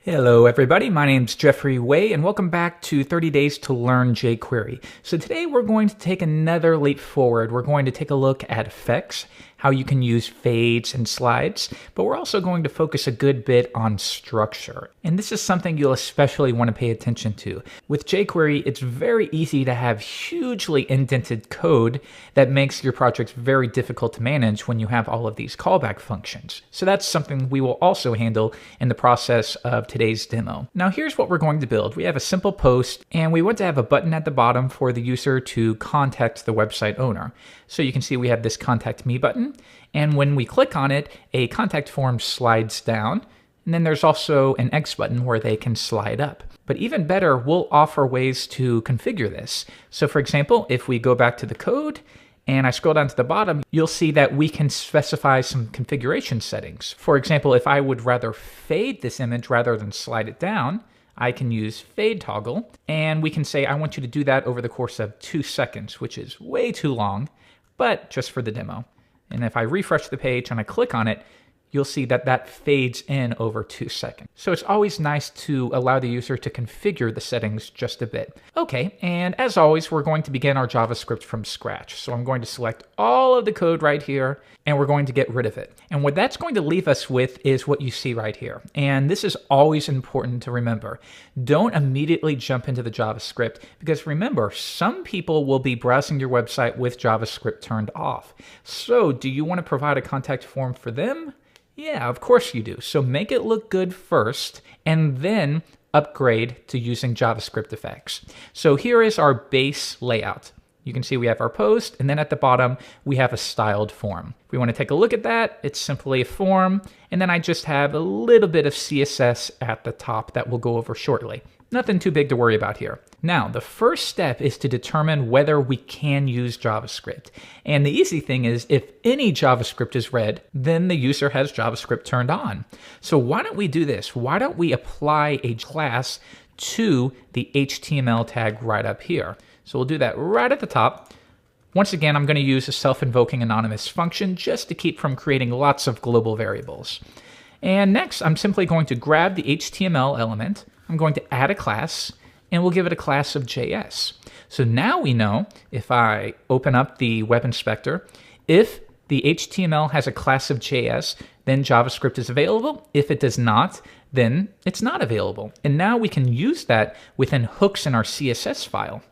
Hello everybody, my name's Jeffrey Way and welcome back to 30 Days to Learn jQuery. So today we're going to take another leap forward. We're going to take a look at effects, how you can use fades and slides, but we're also going to focus a good bit on structure. And this is something you'll especially want to pay attention to. With jQuery, it's very easy to have hugely indented code that makes your project very difficult to manage when you have all of these callback functions. So that's something we will also handle in the process of today's demo. Now here's what we're going to build. We have a simple post and we want to have a button at the bottom for the user to contact the website owner. So you can see we have this contact me button, and when we click on it, a contact form slides down, and then there's also an X button where they can slide up. But even better, we'll offer ways to configure this. So for example, if we go back to the code and I scroll down to the bottom, you'll see that we can specify some configuration settings. For example, if I would rather fade this image rather than slide it down, I can use fade toggle, and we can say I want you to do that over the course of 2 seconds, which is way too long, but just for the demo. And if I refresh the page and I click on it, you'll see that that fades in over 2 seconds. So it's always nice to allow the user to configure the settings just a bit. Okay, and as always, we're going to begin our JavaScript from scratch. So I'm going to select all of the code right here, and we're going to get rid of it. And what that's going to leave us with is what you see right here. And this is always important to remember. Don't immediately jump into the JavaScript, because remember, some people will be browsing your website with JavaScript turned off. So do you want to provide a contact form for them? Yeah, of course you do. So make it look good first, and then upgrade to using JavaScript effects. So here is our base layout. You can see we have our post, and then at the bottom, we have a styled form. If we want to take a look at that, it's simply a form, and then I just have a little bit of CSS at the top that we'll go over shortly. Nothing too big to worry about here. Now, the first step is to determine whether we can use JavaScript. And the easy thing is, if any JavaScript is read, then the user has JavaScript turned on. So why don't we do this? Why don't we apply a class to the HTML tag right up here? So we'll do that right at the top. Once again, I'm going to use a self-invoking anonymous function just to keep from creating lots of global variables. And next, I'm simply going to grab the HTML element. I'm going to add a class, and we'll give it a class of JS. So now we know, if I open up the web inspector, if the HTML has a class of JS, then JavaScript is available. If it does not, then it's not available. And now we can use that within hooks in our CSS file.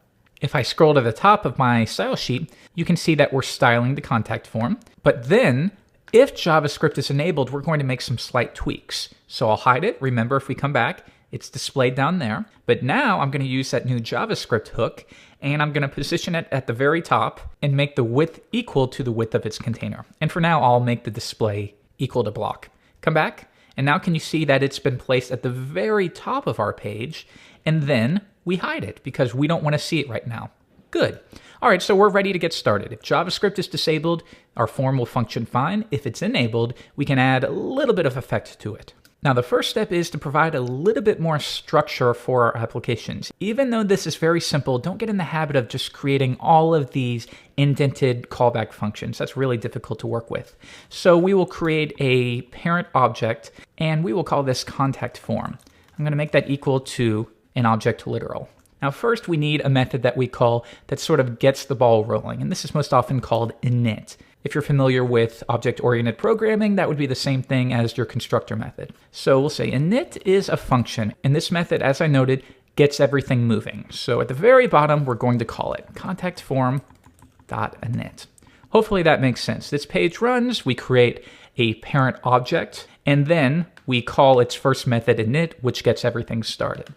If I scroll to the top of my style sheet, you can see that we're styling the contact form. But then, if JavaScript is enabled, we're going to make some slight tweaks. So I'll hide it. Remember, if we come back, it's displayed down there. But now I'm going to use that new JavaScript hook, and I'm going to position it at the very top and make the width equal to the width of its container. And for now, I'll make the display equal to block. Come back, and now can you see that it's been placed at the very top of our page, and then we hide it because we don't want to see it right now. Good. All right, so we're ready to get started. If JavaScript is disabled, our form will function fine. If it's enabled, we can add a little bit of effect to it. Now, the first step is to provide a little bit more structure for our applications. Even though this is very simple, don't get in the habit of just creating all of these indented callback functions. That's really difficult to work with. So we will create a parent object, and we will call this contact form. I'm going to make that equal to an object literal. Now, first, we need a method that we call that sort of gets the ball rolling, and this is most often called init. If you're familiar with object-oriented programming, that would be the same thing as your constructor method. So we'll say init is a function, and this method, as I noted, gets everything moving. So at the very bottom, we're going to call it contactform.init. Hopefully that makes sense. This page runs, we create a parent object, and then we call its first method init, which gets everything started.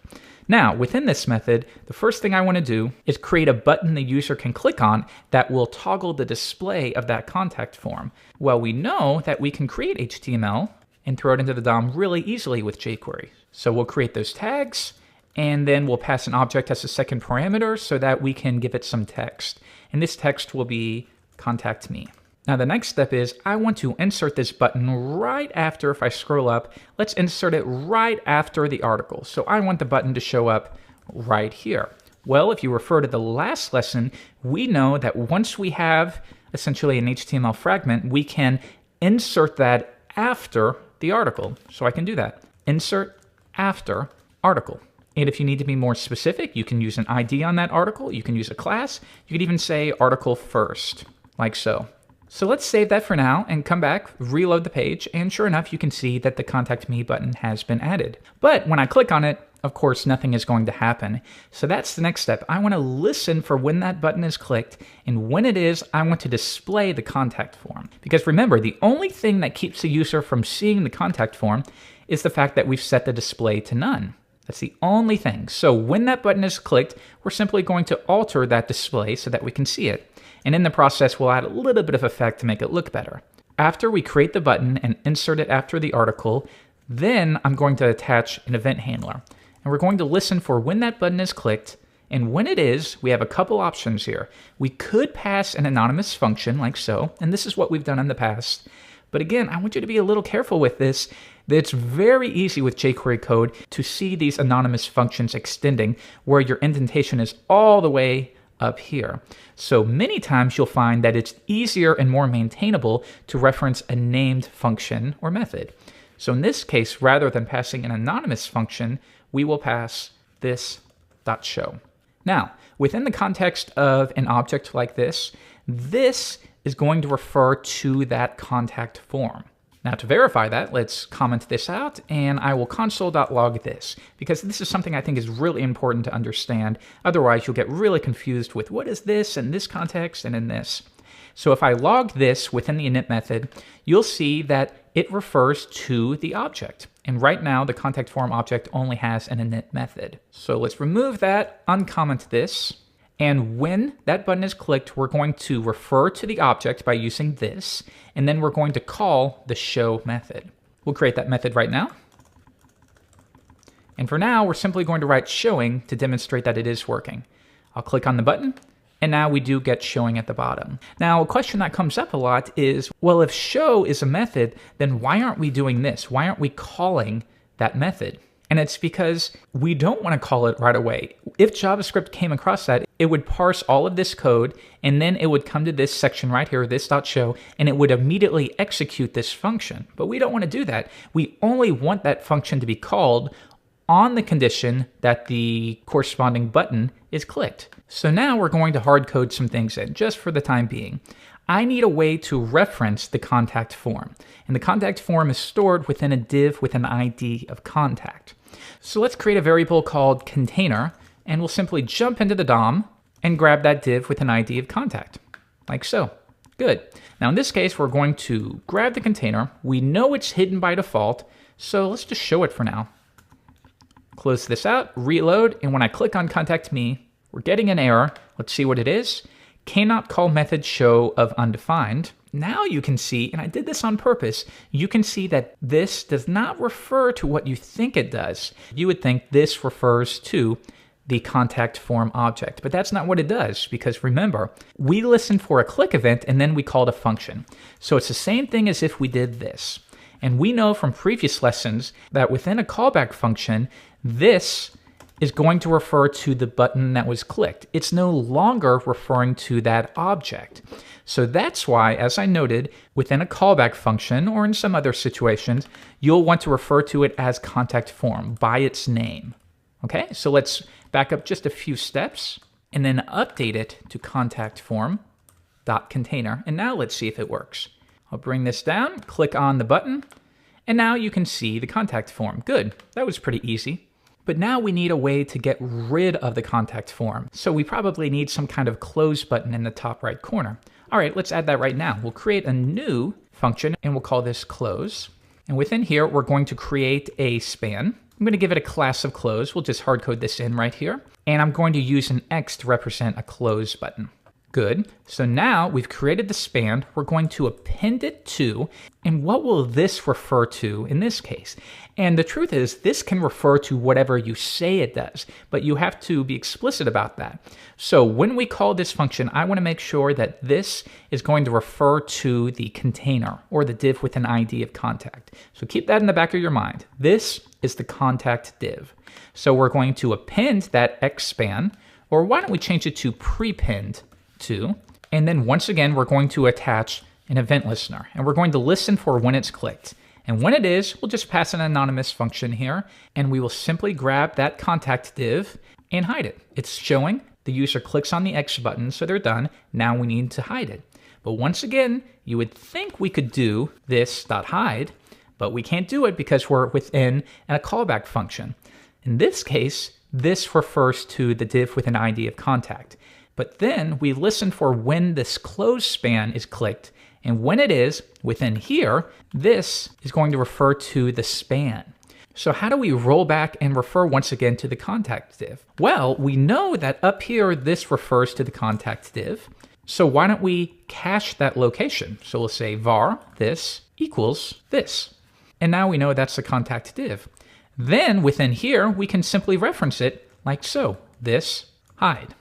Now, within this method, the first thing I want to do is create a button the user can click on that will toggle the display of that contact form. Well, we know that we can create HTML and throw it into the DOM really easily with jQuery. So we'll create those tags, and then we'll pass an object as a second parameter so that we can give it some text. And this text will be contact me. Now the next step is I want to insert this button right after, if I scroll up, let's insert it right after the article. So I want the button to show up right here. Well, if you refer to the last lesson, we know that once we have essentially an HTML fragment, we can insert that after the article. So I can do that. Insert after article. And if you need to be more specific, you can use an ID on that article. You can use a class. You could even say article first, like so. So let's save that for now and come back, reload the page, and sure enough, you can see that the Contact Me button has been added. But when I click on it, of course, nothing is going to happen. So that's the next step. I want to listen for when that button is clicked, and when it is, I want to display the contact form. Because remember, the only thing that keeps the user from seeing the contact form is the fact that we've set the display to none. That's the only thing. So when that button is clicked, we're simply going to alter that display so that we can see it. And in the process, we'll add a little bit of effect to make it look better. After we create the button and insert it after the article, then I'm going to attach an event handler. And we're going to listen for when that button is clicked. And when it is, we have a couple options here. We could pass an anonymous function like so, and this is what we've done in the past. But again, I want you to be a little careful with this. It's very easy with jQuery code to see these anonymous functions extending where your indentation is all the way up here. So many times you'll find that it's easier and more maintainable to reference a named function or method. So in this case, rather than passing an anonymous function, we will pass this .show. Now, within the context of an object like this is going to refer to that contact form. Now to verify that, let's comment this out, and I will console.log this, because this is something I think is really important to understand. Otherwise, you'll get really confused with what is this in this context and in this. So if I log this within the init method, you'll see that it refers to the object. And right now, the contact form object only has an init method. So let's remove that, uncomment this. And when that button is clicked, we're going to refer to the object by using this, and then we're going to call the show method. We'll create that method right now. And for now, we're simply going to write showing to demonstrate that it is working. I'll click on the button, and now we do get showing at the bottom. Now, a question that comes up a lot is, well, if show is a method, then why aren't we doing this? Why aren't we calling that method? And it's because we don't want to call it right away. If JavaScript came across that, it would parse all of this code, and then it would come to this section right here, this .show, and it would immediately execute this function. But we don't want to do that. We only want that function to be called on the condition that the corresponding button is clicked. So now we're going to hard code some things in, just for the time being. I need a way to reference the contact form, and the contact form is stored within a div with an ID of contact. So let's create a variable called container, and we'll simply jump into the DOM and grab that div with an ID of contact, like so. Good. Now in this case, we're going to grab the container. We know it's hidden by default, so let's just show it for now. Close this out, reload, and when I click on Contact Me, we're getting an error. Let's see what it is. Cannot call method show of undefined. Now you can see, and I did this on purpose, you can see that this does not refer to what you think it does. You would think this refers to the contact form object, but that's not what it does, because remember, we listen for a click event and then we called a function. So it's the same thing as if we did this. And we know from previous lessons that within a callback function, this is going to refer to the button that was clicked. It's no longer referring to that object. So that's why, as I noted, within a callback function or in some other situations, you'll want to refer to it as contact form by its name. Okay, so let's back up just a few steps and then update it to contact form.container. And now let's see if it works. I'll bring this down, click on the button, and now you can see the contact form. Good, that was pretty easy. But now we need a way to get rid of the contact form. So we probably need some kind of close button in the top right corner. All right, let's add that right now. We'll create a new function and we'll call this close. And within here, we're going to create a span. I'm going to give it a class of close. We'll just hard code this in right here. And I'm going to use an X to represent a close button. Good. So now we've created the span. We're going to append it to, and what will this refer to in this case? And the truth is, this can refer to whatever you say it does, but you have to be explicit about that. So when we call this function, I want to make sure that this is going to refer to the container or the div with an ID of contact. So keep that in the back of your mind. This is the contact div. So we're going to append that xspan, or why don't we change it to prepend to, and then once again, we're going to attach an event listener, and we're going to listen for when it's clicked. And when it is, we'll just pass an anonymous function here, and we will simply grab that contact div and hide it. It's showing the user clicks on the X button, so they're done. Now we need to hide it. But once again, you would think we could do this.hide, but we can't do it because we're within a callback function. In this case, this refers to the div with an ID of contact. But then we listen for when this close span is clicked, and when it is, within here, this is going to refer to the span. So how do we roll back and refer once again to the contact div? Well, we know that up here, this refers to the contact div. So why don't we cache that location? So we'll say var this equals this. And now we know that's the contact div. Then within here, we can simply reference it like so, this hide.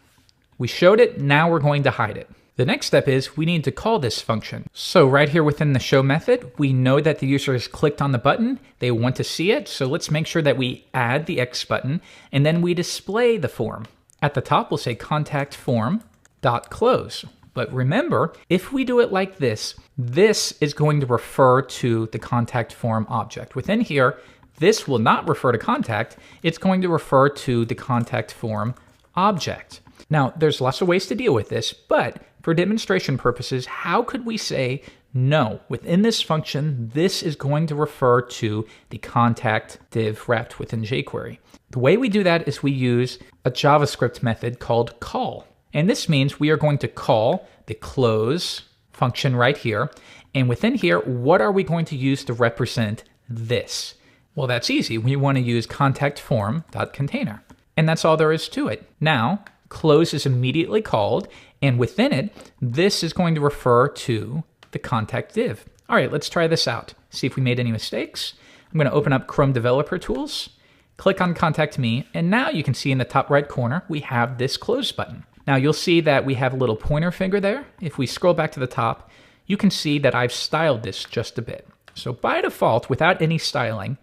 We showed it, now we're going to hide it. The next step is we need to call this function. So right here within the show method, we know that the user has clicked on the button, they want to see it, so let's make sure that we add the X button, and then we display the form. At the top, we'll say contact form.close. But remember, if we do it like this, this is going to refer to the contact form object. Within here, this will not refer to contact, it's going to refer to the contact form object. Now, there's lots of ways to deal with this, but for demonstration purposes, how could we say, no, within this function, this is going to refer to the contact div wrapped within jQuery? The way we do that is we use a JavaScript method called call. And this means we are going to call the close function right here. And within here, what are we going to use to represent this? Well, that's easy. We want to use contact form.container. And that's all there is to it. Now, close is immediately called, and within it, this is going to refer to the contact div. All right, let's try this out. See if we made any mistakes. I'm going to open up Chrome Developer Tools, click on Contact Me, and now you can see in the top right corner, we have this close button. Now you'll see that we have a little pointer finger there. If we scroll back to the top, you can see that I've styled this just a bit. So by default, without any styling,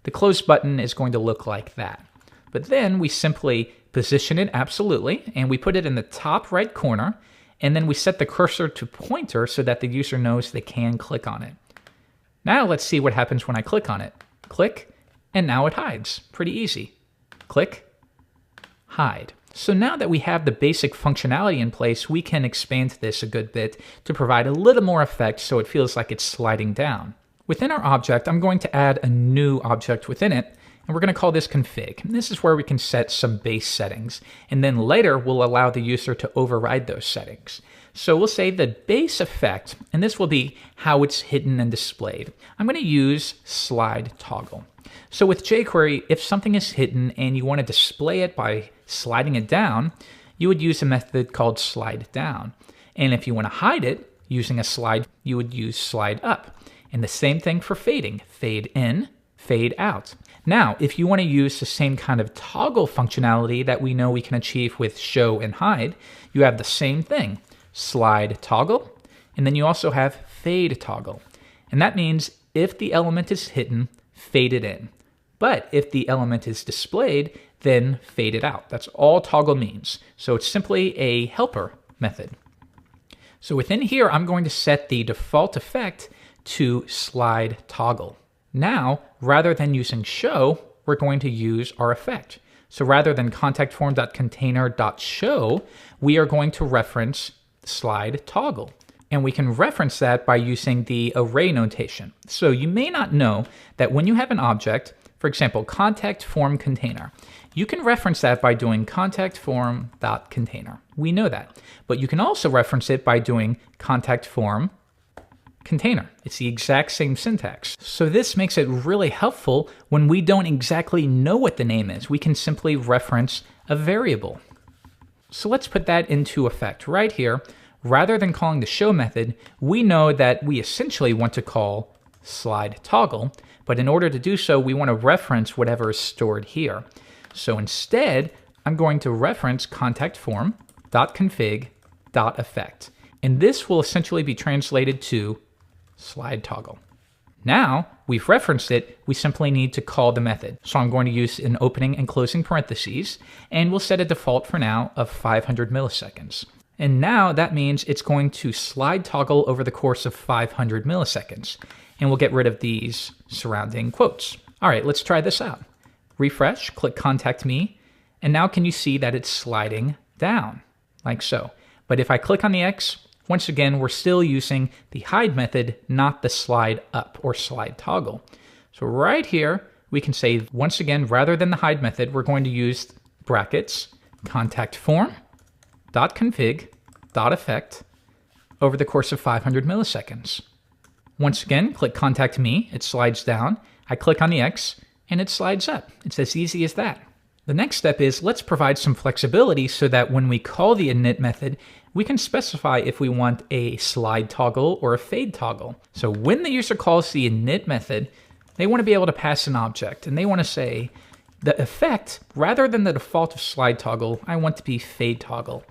the close button is going to look like that. But then we simply position it absolutely, and we put it in the top right corner, and then we set the cursor to pointer so that the user knows they can click on it. Now let's see what happens when I click on it. Click, and now it hides. Pretty easy. Click, hide. So now that we have the basic functionality in place, we can expand this a good bit to provide a little more effect so it feels like it's sliding down. Within our object, I'm going to add a new object within it, and we're going to call this config. And this is where we can set some base settings, and then later we'll allow the user to override those settings. So we'll say the base effect, and this will be how it's hidden and displayed. I'm going to use slide toggle. So with jQuery, if something is hidden and you want to display it by sliding it down, you would use a method called slide down. And if you want to hide it using a slide, you would use slide up. And the same thing for fading, fade in, fade out. Now, if you want to use the same kind of toggle functionality that we know we can achieve with show and hide, you have the same thing, slide toggle, and then you also have fade toggle. And that means if the element is hidden, fade it in. But if the element is displayed, then fade it out. That's all toggle means. So it's simply a helper method. So within here, I'm going to set the default effect to slide toggle. Now, rather than using show, we're going to use our effect. So rather than contactform.container.show, we are going to reference slide toggle. And we can reference that by using the array notation. So you may not know that when you have an object, for example, contact form container, you can reference that by doing contact form.container. We know that. But you can also reference it by doing contact form container. It's the exact same syntax. So this makes it really helpful when we don't exactly know what the name is. We can simply reference a variable. So let's put that into effect right here. Rather than calling the show method, we know that we essentially want to call slide toggle, but in order to do so, we want to reference whatever is stored here. So instead, I'm going to reference contact form.config.effect, and this will essentially be translated to slide toggle. Now we've referenced it, we simply need to call the method. So I'm going to use an opening and closing parentheses, and we'll set a default for now of 500 milliseconds. And now that means it's going to slide toggle over the course of 500 milliseconds. And we'll get rid of these surrounding quotes. All right, let's try this out. Refresh, click Contact Me, and now can you see that it's sliding down, like so. But if I click on the X, once again, we're still using the hide method, not the slide up or slide toggle. So right here, we can say, once again, rather than the hide method, we're going to use brackets, contact form.config.effect over the course of 500 milliseconds. Once again, click Contact Me, it slides down. I click on the X, and it slides up. It's as easy as that. The next step is let's provide some flexibility so that when we call the init method, we can specify if we want a slide toggle or a fade toggle. So when the user calls the init method, they want to be able to pass an object, and they want to say, the effect, rather than the default of slide toggle, I want to be fade toggle.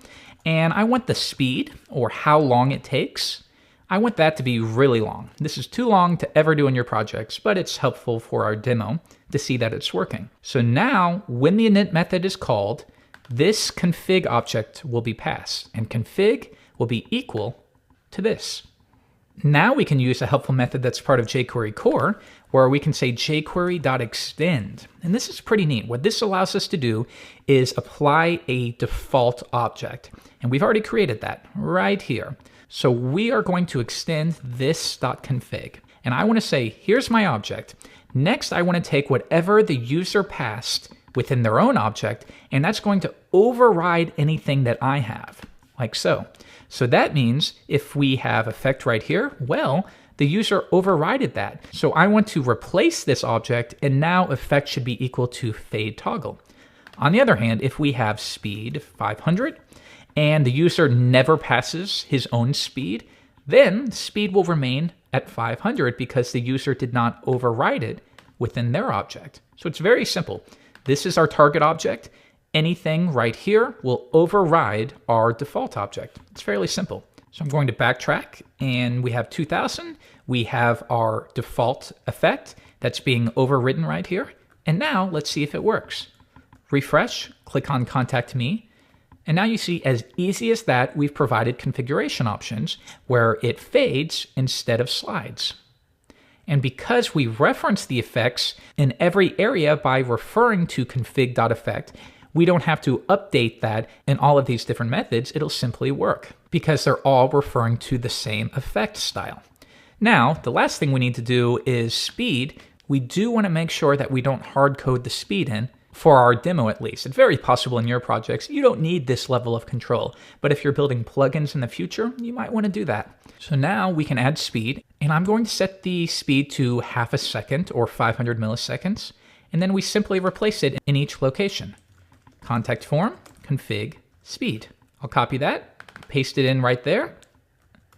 And I want the speed, or how long it takes, I want that to be really long. This is too long to ever do in your projects, but it's helpful for our demo to see that it's working. So now, when the init method is called, this config object will be passed, and config will be equal to this. Now we can use a helpful method that's part of jQuery core, where we can say jQuery.extend. And this is pretty neat. What this allows us to do is apply a default object. And we've already created that right here. So we are going to extend this.config. And I want to say, here's my object. Next, I want to take whatever the user passed within their own object, and that's going to override anything that I have, like so. So that means if we have effect right here, well, the user overrided that. So I want to replace this object, and now effect should be equal to fade toggle. On the other hand, if we have speed 500, and the user never passes his own speed, then speed will remain at 500 because the user did not override it within their object. So it's very simple. This is our target object. Anything right here will override our default object. It's fairly simple. So I'm going to backtrack, and we have 2000. We have our default effect that's being overridden right here. And now let's see if it works. Refresh, click on Contact Me. And now you see, as easy as that, we've provided configuration options where it fades instead of slides. And because we reference the effects in every area by referring to config.effect, we don't have to update that in all of these different methods. It'll simply work because they're all referring to the same effect style. Now, the last thing we need to do is speed. We do want to make sure that we don't hard code the speed in, for our demo at least. It's very possible in your projects you don't need this level of control, but if you're building plugins in the future, you might want to do that. So now we can add speed, and I'm going to set the speed to half a second or 500 milliseconds, and then we simply replace it in each location. Contact form, config, speed. I'll copy that, paste it in right there,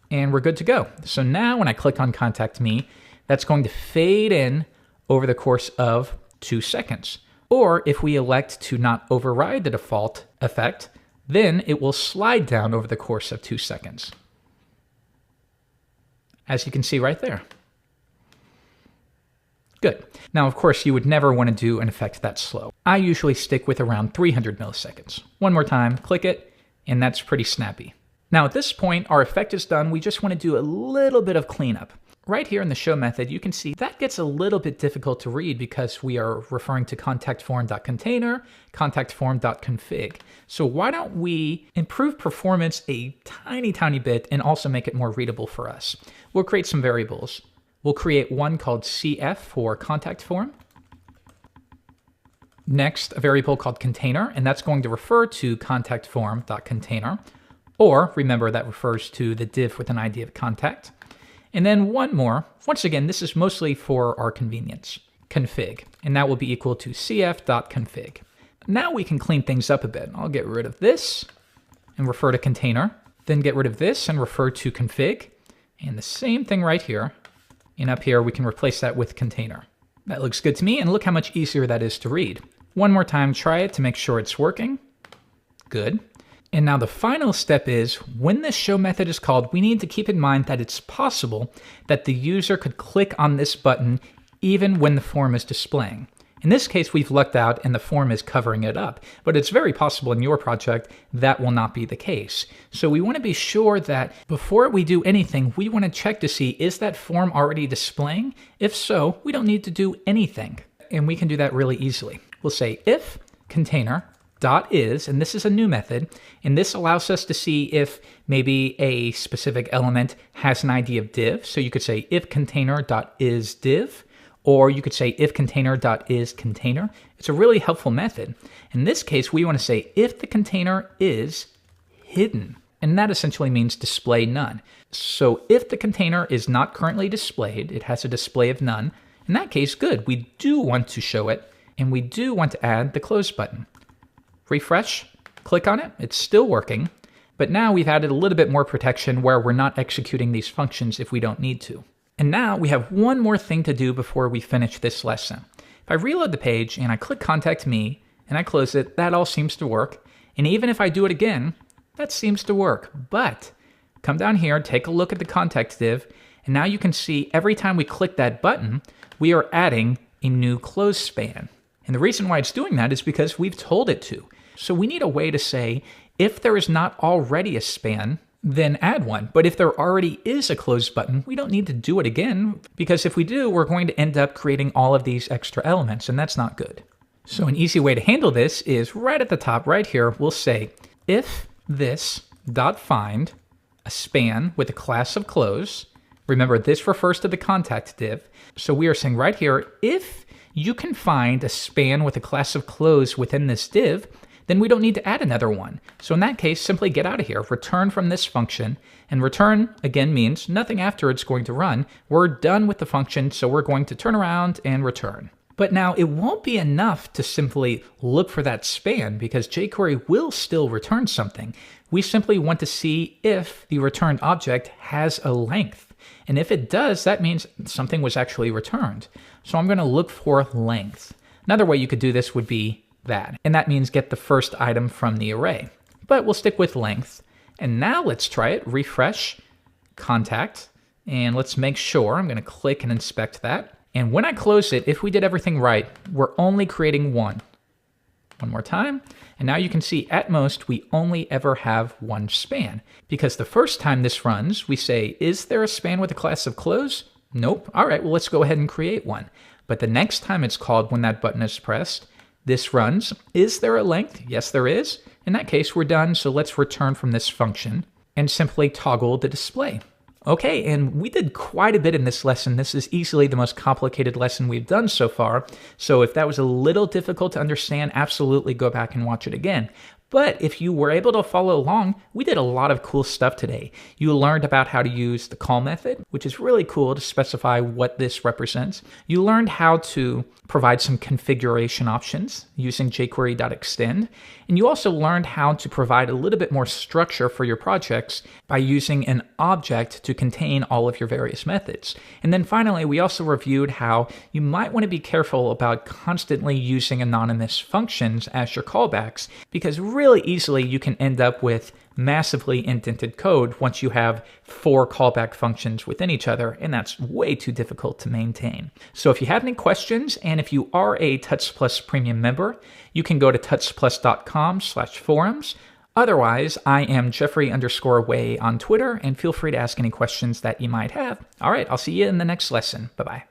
and we're good to go. So now when I click on Contact Me, that's going to fade in over the course of 2 seconds. Or if we elect to not override the default effect, then it will slide down over the course of 2 seconds. As you can see right there. Good. Now, of course, you would never want to do an effect that slow. I usually stick with around 300 milliseconds. One more time, click it, and that's pretty snappy. Now, at this point, our effect is done. We just want to do a little bit of cleanup. Right here in the show method, you can see that gets a little bit difficult to read because we are referring to contactform.container, contactform.config. So why don't we improve performance a tiny bit and also make it more readable for us? We'll create some variables. We'll create one called CF for contact form. Next, a variable called container, and that's going to refer to contactform.container. Or, remember, that refers to the div with an ID of contact. And then one more, once again, this is mostly for our convenience, config, and that will be equal to cf.config. Now we can clean things up a bit. I'll get rid of this and refer to container, then get rid of this and refer to config, and the same thing right here. And up here, we can replace that with container. That looks good to me, and look how much easier that is to read. One more time, try it to make sure it's working. Good. And now the final step is, when this show method is called, we need to keep in mind that it's possible that the user could click on this button even when the form is displaying. In this case, we've lucked out and the form is covering it up, but it's very possible in your project that will not be the case. So we want to be sure that before we do anything, we want to check to see, is that form already displaying? If so, we don't need to do anything. And we can do that really easily. We'll say if container.is, and this is a new method, and this allows us to see if maybe a specific element has an ID of div. So you could say if container.isDiv, or you could say if container.isContainer. It's a really helpful method. In this case, we want to say if the container is hidden, and that essentially means display none. So if the container is not currently displayed, it has a display of none. In that case, good, we do want to show it, and we do want to add the close button. Refresh, click on it, it's still working, but now we've added a little bit more protection where we're not executing these functions if we don't need to. And now we have one more thing to do before we finish this lesson. If I reload the page and I click Contact Me and I close it, that all seems to work. And even if I do it again, that seems to work. But come down here, take a look at the context div, and now you can see every time we click that button, we are adding a new close span. And the reason why it's doing that is because we've told it to. So we need a way to say, if there is not already a span, then add one. But if there already is a close button, we don't need to do it again, because if we do, we're going to end up creating all of these extra elements, and that's not good. So an easy way to handle this is right at the top right here, we'll say if this dot find a span with a class of close. Remember, this refers to the contact div. So we are saying right here, if you can find a span with a class of close within this div, then we don't need to add another one. So in that case, simply get out of here, return from this function, and return, again, means nothing after it's going to run. We're done with the function, so we're going to turn around and return. But now it won't be enough to simply look for that span, because jQuery will still return something. We simply want to see if the returned object has a length. And if it does, that means something was actually returned. So I'm going to look for length. Another way you could do this would be that, and that means get the first item from the array. But we'll stick with length. And now let's try it. Refresh, contact, and let's make sure. I'm going to click and inspect that. And when I close it, if we did everything right, we're only creating one. One more time. And now you can see at most we only ever have one span, because the first time this runs, we say, is there a span with a class of close? Nope. All right, well, let's go ahead and create one. But the next time it's called when that button is pressed, this runs. Is there a length? Yes, there is. In that case, we're done. So let's return from this function and simply toggle the display. Okay, and we did quite a bit in this lesson. This is easily the most complicated lesson we've done so far. So if that was a little difficult to understand, absolutely go back and watch it again. But if you were able to follow along, we did a lot of cool stuff today. You learned about how to use the call method, which is really cool to specify what this represents. You learned how to provide some configuration options using jQuery.extend. And you also learned how to provide a little bit more structure for your projects by using an object to contain all of your various methods. And then finally, we also reviewed how you might want to be careful about constantly using anonymous functions as your callbacks, because really easily you can end up with massively indented code once you have 4 callback functions within each other, and that's way too difficult to maintain. So if you have any questions, and if you are a Tuts Plus Premium member, you can go to tutsplus.com/forums. Otherwise, I am Jeffrey_Way on Twitter, and feel free to ask any questions that you might have. All right, I'll see you in the next lesson. Bye-bye.